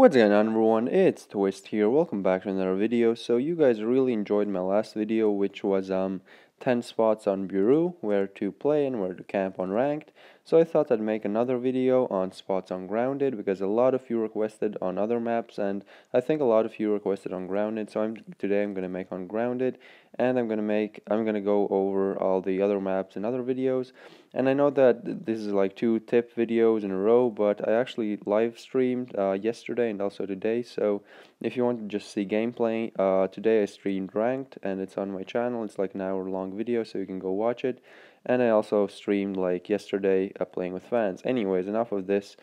What's going on, everyone? It's Twist here. Welcome back to another video. So you guys really enjoyed my last video, which was 10 spots on Bureau, where to play and where to camp on ranked. So I thought I'd make another video on spots on grounded because a lot of you requested on other maps, and I think a lot of you requested on grounded. So today I'm gonna make on grounded, and I'm gonna go over all the other maps in other videos. And I know that this is like 2 tip videos in a row, but I actually live streamed yesterday and also today. So if you want to just see gameplay, today I streamed ranked and it's on my channel. It's like an hour-long video, so you can go watch it. And I also streamed like yesterday playing with fans. Anyways, enough of this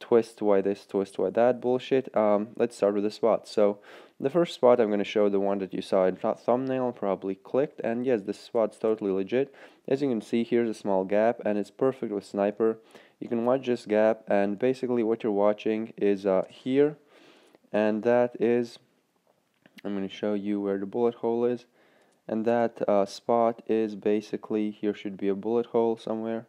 twist why this, twist why that bullshit. Let's start with the spot. So the first spot I'm going to show the one that you saw in thumbnail, probably clicked, and yes, this spot's totally legit. As you can see, here's a small gap, and it's perfect with sniper. You can watch this gap, and basically what you're watching is here, and that is, I'm going to show you where the bullet hole is, and that spot is basically, here should be a bullet hole somewhere.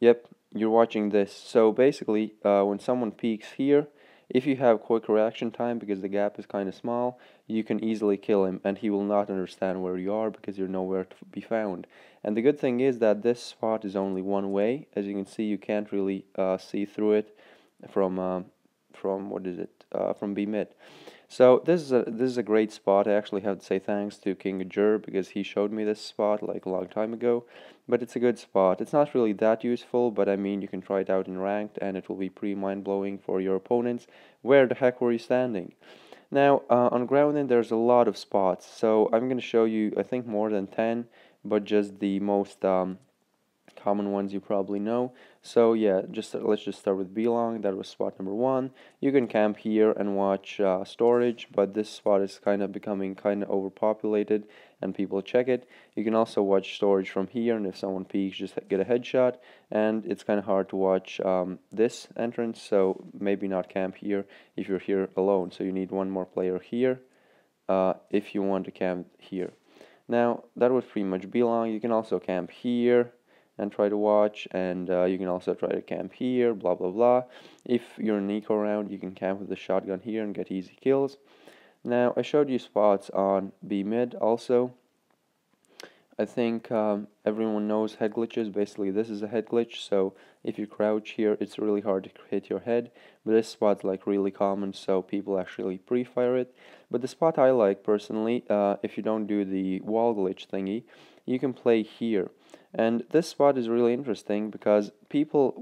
Yep, you're watching this. So basically, when someone peeks here, if you have quick reaction time because the gap is kind of small, you can easily kill him and he will not understand where you are because you're nowhere to be found. And the good thing is that this spot is only one way. As you can see, you can't really see through it from what is it? From B mid. So this is a great spot. I actually have to say thanks to King Jur because he showed me this spot like a long time ago. But it's a good spot. It's not really that useful, but I mean you can try it out in ranked and it will be pretty mind-blowing for your opponents. Where the heck were you standing? Now on grounded there's a lot of spots. So I'm going to show you I think more than 10, but just the most common ones you probably know. So yeah, let's just start with Belong. That was spot number 1. You can camp here and watch storage, but this spot is kind of becoming kind of overpopulated and people check it. You can also watch storage from here, and if someone peeks, just get a headshot. And it's kind of hard to watch this entrance, so maybe not camp here if you're here alone. So you need one more player here if you want to camp here. Now that was pretty much Belong. You can also camp here and try to watch, and you can also try to camp here, blah blah blah. If you're in eco round, you can camp with the shotgun here and get easy kills. Now I showed you spots on B mid also. I think everyone knows head glitches. Basically this is a head glitch, so if you crouch here it's really hard to hit your head, but this spot's like really common, so people actually pre-fire it. But the spot I like personally, if you don't do the wall glitch thingy, you can play here. And this spot is really interesting because people,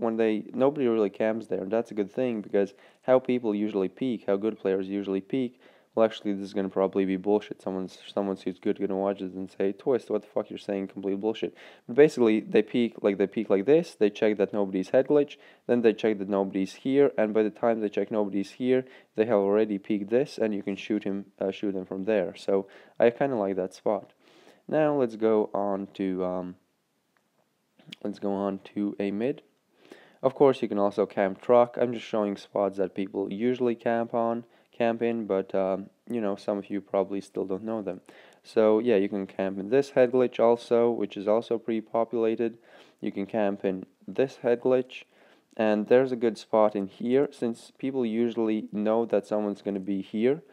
nobody really camps there, and that's a good thing because how people usually peek, how good players usually peek, well actually this is going to probably be bullshit. Someone who's good going to watch this and say, Twist, what the fuck you're saying, complete bullshit. But basically they peek like this, they check that nobody's head glitch, then they check that nobody's here, and by the time they check nobody's here, they have already peeked this, and you can shoot him from there. So I kind of like that spot. Now let's go on to a mid. Of course, you can also camp truck. I'm just showing spots that people usually camp in, but you know, some of you probably still don't know them. So yeah, you can camp in this head glitch also, which is also pretty populated. You can camp in this head glitch, and there's a good spot in here since people usually know that someone's going to be here.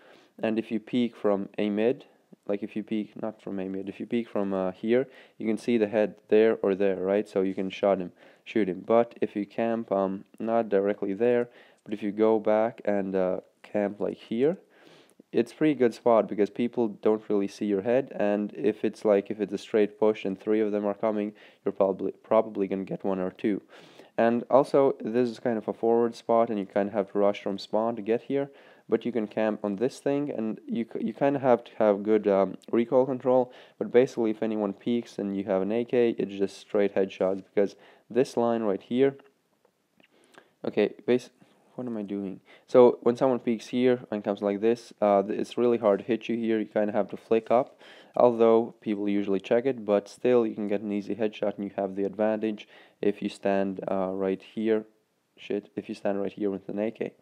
And if you peek from a mid, like if you peek, not from a mid, if you peek from here, you can see the head there or there, right? So you can shoot him. But if you camp not directly there, but if you go back and camp like here, it's pretty good spot because people don't really see your head, and if it's a straight push and 3 of them are coming, you're probably gonna get 1 or 2. And also this is kind of a forward spot and you kind of have to rush from spawn to get here, but you can camp on this thing, and you kind of have to have good recoil control. But basically if anyone peeks and you have an AK, it's just straight headshots because this line right here, okay, what am I doing? So when someone peeks here and comes like this, it's really hard to hit you here. You kind of have to flick up, although people usually check it, but still you can get an easy headshot and you have the advantage if you stand right here. If you stand right here with an AK.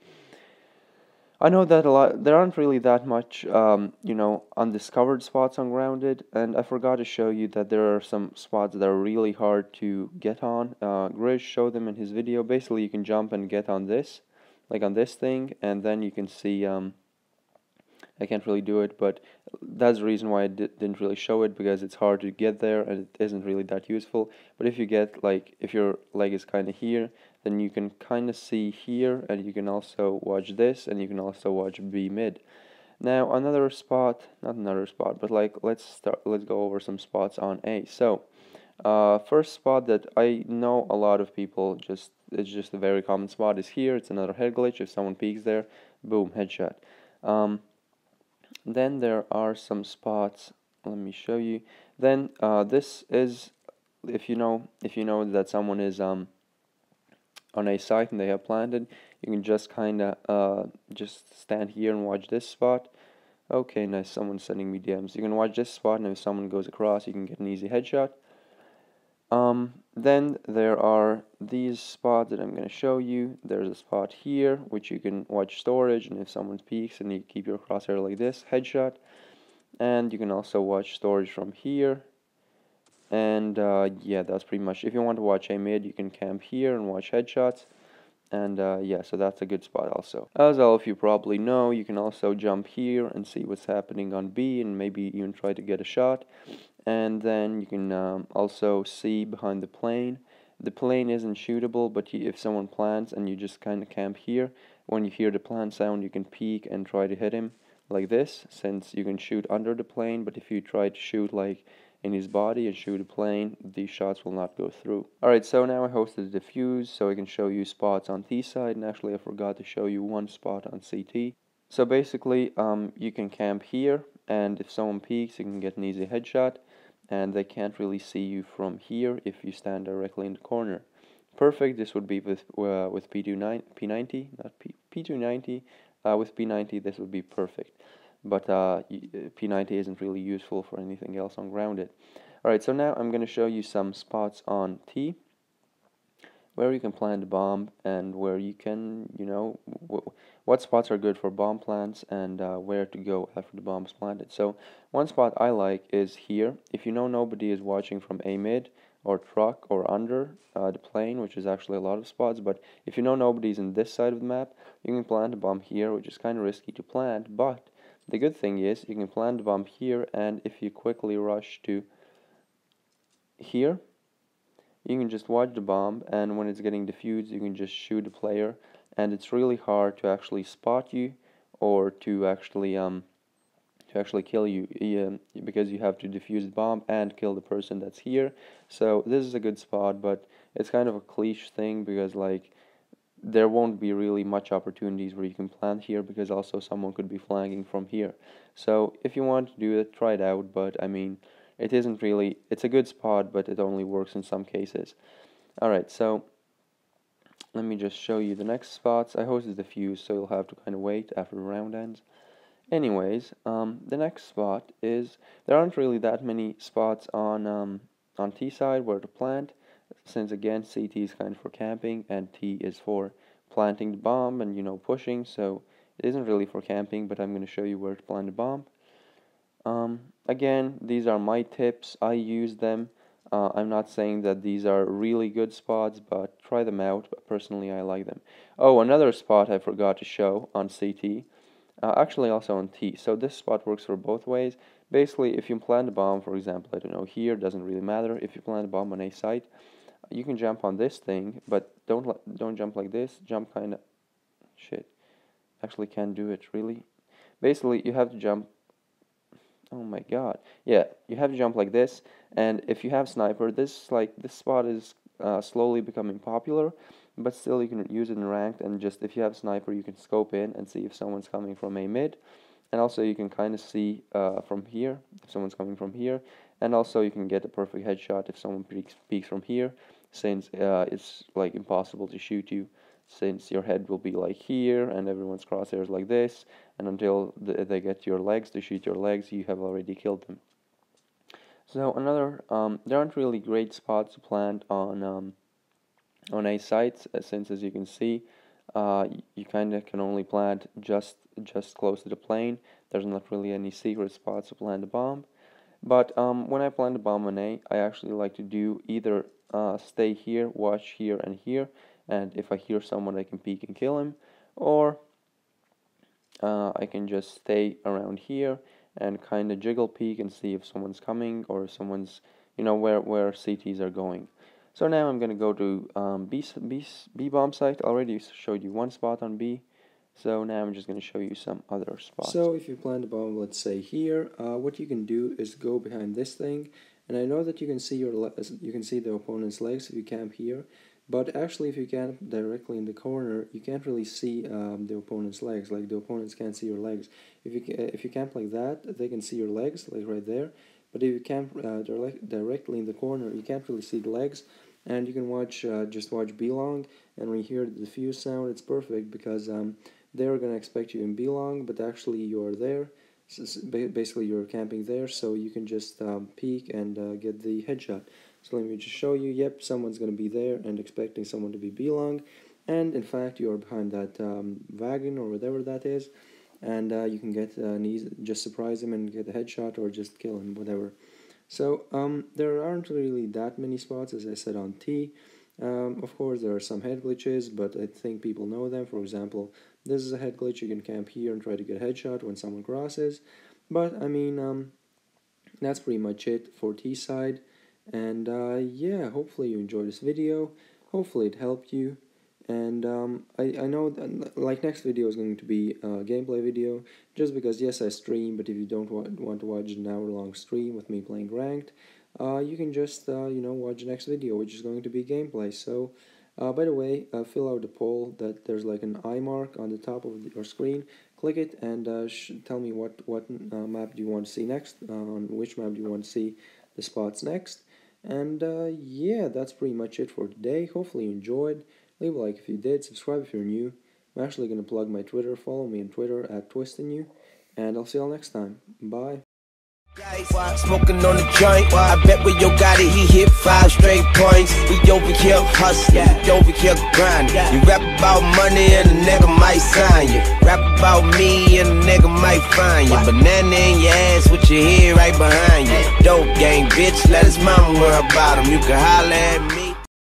I know that there aren't really that much, you know, undiscovered spots on grounded, and I forgot to show you that there are some spots that are really hard to get on. Grizz showed them in his video. Basically, you can jump and get on this, like on this thing, and then you can see I can't really do it, but that's the reason why I didn't really show it, because it's hard to get there and it isn't really that useful. But if you get, like, if your leg is kind of here, then you can kind of see here, and you can also watch this, and you can also watch B mid. Now another spot, not another spot, but like let's go over some spots on A. So first spot that I know a lot of people just, it's just a very common spot, is here. It's another head glitch. If someone peeks there, boom, headshot. Um, then there are some spots. Let me show you. Then this is, if you know that someone is on a site and they have planted, you can just kind of just stand here and watch this spot. Okay, nice. Someone's sending me DMs. You can watch this spot, and if someone goes across, you can get an easy headshot. Then there are these spots that I'm going to show you. There's a spot here which you can watch storage, and if someone peeks and you keep your crosshair like this, headshot. And you can also watch storage from here. And yeah, that's pretty much. If you want to watch a mid, you can camp here and watch headshots. And yeah, so that's a good spot also. As all of you probably know, you can also jump here and see what's happening on B, and maybe even try to get a shot. And then you can also see behind the plane. The plane isn't shootable, but if someone plants and you just kind of camp here, when you hear the plant sound, you can peek and try to hit him like this, since you can shoot under the plane. But if you try to shoot like in his body and shoot a plane, these shots will not go through. Alright, so now I hosted the diffuse so I can show you spots on T side, and actually I forgot to show you one spot on CT. So basically, you can camp here, and if someone peeks, you can get an easy headshot, and they can't really see you from here if you stand directly in the corner. Perfect. This would be with P90, not P290. With P90, this would be perfect, but P90 isn't really useful for anything else on grounded. Alright, so now I'm going to show you some spots on T where you can plant a bomb, and where you can, what spots are good for bomb plants, and where to go after the bomb is planted. So one spot I like is here. If you know nobody is watching from a mid or truck or under the plane, which is actually a lot of spots, but if you know nobody's in this side of the map, you can plant a bomb here, which is kind of risky to plant, but the good thing is you can plant a bomb here, and if you quickly rush to here, you can just watch the bomb, and when it's getting defused, you can just shoot the player, and it's really hard to actually spot you, or to actually kill you, because you have to defuse the bomb and kill the person that's here. So this is a good spot, but it's kind of a cliche thing, because like there won't be really much opportunities where you can plant here, because also someone could be flanking from here. So if you want to do it, try it out, but I mean, it isn't really, it's a good spot, but it only works in some cases. Alright, so let me just show you the next spots. I hosted the fuse, so you'll have to kind of wait after the round ends. Anyways, the next spot is, there aren't really that many spots on T side where to plant, since again CT is kind of for camping and T is for planting the bomb and pushing, so it isn't really for camping, but I'm going to show you where to plant the bomb. Again, these are my tips. I use them. I'm not saying that these are really good spots, but try them out. But personally, I like them. Oh, another spot I forgot to show on CT. Actually, also on T. So this spot works for both ways. Basically, if you plant a bomb, for example, I don't know, here, doesn't really matter. If you plant a bomb on a site, you can jump on this thing, but don't jump like this. Jump kind of, shit. Actually, can't do it really. Basically, you have to jump. Oh my god. Yeah, you have to jump like this, and if you have sniper, this spot is slowly becoming popular, but still you can use it in ranked, and just if you have sniper, you can scope in and see if someone's coming from a mid, and also you can kind of see from here if someone's coming from here, and also you can get a perfect headshot if someone peeks from here, since it's like impossible to shoot you, since your head will be like here and everyone's crosshairs like this, and until they get your legs to shoot your legs, you have already killed them. So another, there aren't really great spots to plant on a site, since as you can see, you kind of can only plant just close to the plane. There's not really any secret spots to plant a bomb. But when I plant a bomb on A, I actually like to do either stay here, watch here and here, and if I hear someone I can peek and kill him, or I can just stay around here and kind of jiggle peek and see if someone's coming or someone's, where CTs are going. So now I'm going to go to B bomb site. I already showed you one spot on B. So now I'm just going to show you some other spots. So if you plant a bomb, let's say here, what you can do is go behind this thing. And I know that you can see the opponent's legs if you camp here. But actually, if you camp directly in the corner, you can't really see the opponent's legs. Like, the opponents can't see your legs. If you camp like that, they can see your legs, like right there. But if you camp directly in the corner, you can't really see the legs. And you can just watch B long, and when you hear the diffuse sound, it's perfect because they're gonna expect you in B long, but actually you're there. So basically, you're camping there, so you can just peek and get the headshot. So let me just show you. Yep, someone's going to be there and expecting someone to be B-long. And in fact, you're behind that wagon or whatever that is. And you can just surprise him and get a headshot or just kill him, whatever. So there aren't really that many spots, as I said, on T. Of course, there are some head glitches, but I think people know them. For example, this is a head glitch. You can camp here and try to get a headshot when someone crosses. But, I mean, that's pretty much it for T side. And yeah, hopefully you enjoyed this video. Hopefully it helped you. And I know that, like, next video is going to be a gameplay video, just because yes, I stream, but if you don't want to watch an hour-long stream with me playing ranked, you can just watch the next video, which is going to be gameplay. So by the way, fill out the poll that there's like an eye mark on the top of your screen. Click it and tell me what map do you want to see next, on which map do you want to see the spots next. And yeah, that's pretty much it for today. Hopefully you enjoyed. Leave a like if you did. Subscribe if you're new. I'm actually going to plug my Twitter. Follow me on Twitter at twistingyou. And I'll see y'all next time. Bye. Smoking on the joint, I bet when yo got it, he hit 5 straight points. We over here hustling, we over here grinding. You rap about money and a nigga might sign you. Rap about me and a nigga might find you. Banana in your ass with your head right behind you. Dope gang, bitch, let his mama worry about him. You can holler at me.